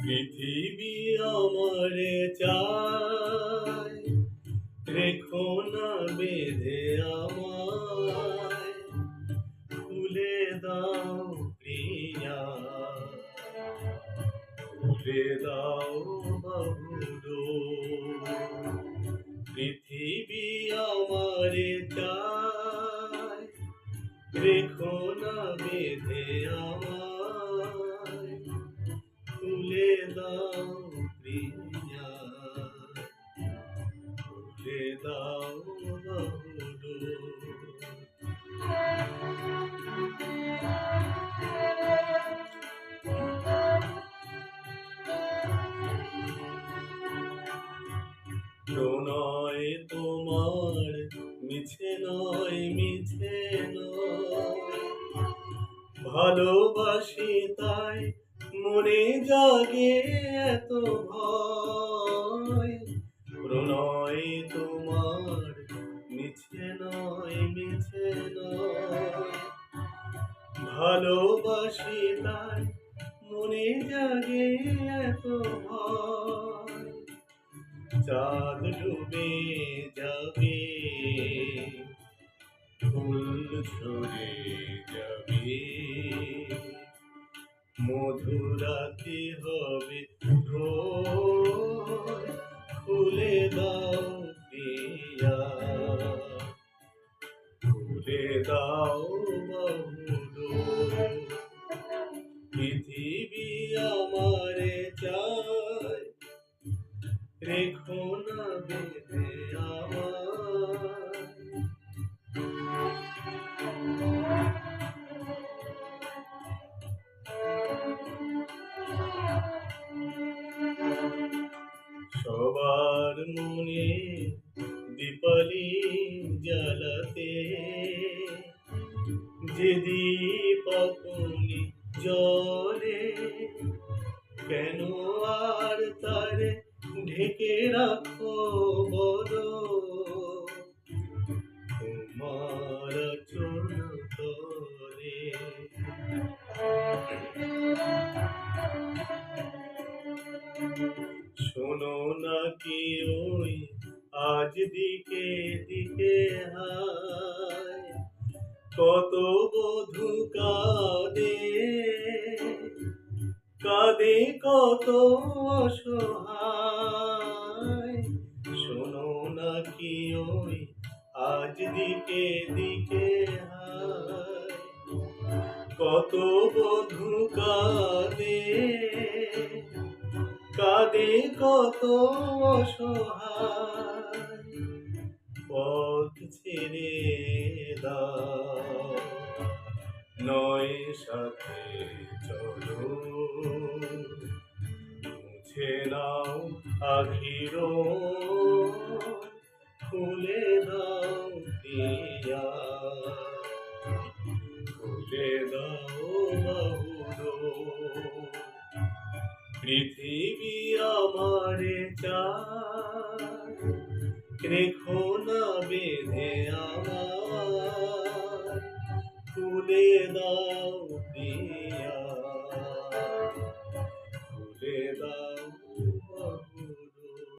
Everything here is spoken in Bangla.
পৃথিবী আমারে চায়, রেখো না বেঁধে আমায়, খুলে দাও প্রিয়া, খুলে দাও বাহুডোর। পৃথিবী আমারে চায়, রেখো না বেঁধে আমায়, খুলে দাও প্রিয়া, খুলে দাও বাহুডোর। প্রণয় তোমার মিছে নয়, মিছে নয়, ভালোবাসি তাই মনে জাগে এত ভয়। প্রণয় তোমার মিছে নয়, মিছে নয়, ভালোবাসি তাই মনে জাগে এত ভয়। চাঁদ ডুবে যাবে, ফুল ঝরে যাবে, মধুরাতে হবে ভোর, খুলে দাও প্রিয়া, খুলে দাও বাহুডোর। পৃথিবী আমারে চায়, রেখো না বেঁধে আমায়। সবার মনে দীপালি জ্বালাতে, যে দীপ আপনি জ্বলে, কেন আর তারে ঢেকে রাখো বলো, তোমার আঁচল তলে। শোনো নাকি ওই আজ দিকে দিকে হায়, কত বধূ কাঁদে, কাঁদে কত অসহায়। শোনো নাকি ওই আজ দিকে দিকে হায়, কত বধূ কাঁদে, কাঁদে কত অসহায়। পথ ছেড়ে দাও, নয় সাথে চলো, মুছে নাও আখির, খুলে দাও প্রিয়া, খুলে দাও বাহুডোর। পৃথিবী আমারে চায়, রেখো না বেঁধে আমায়।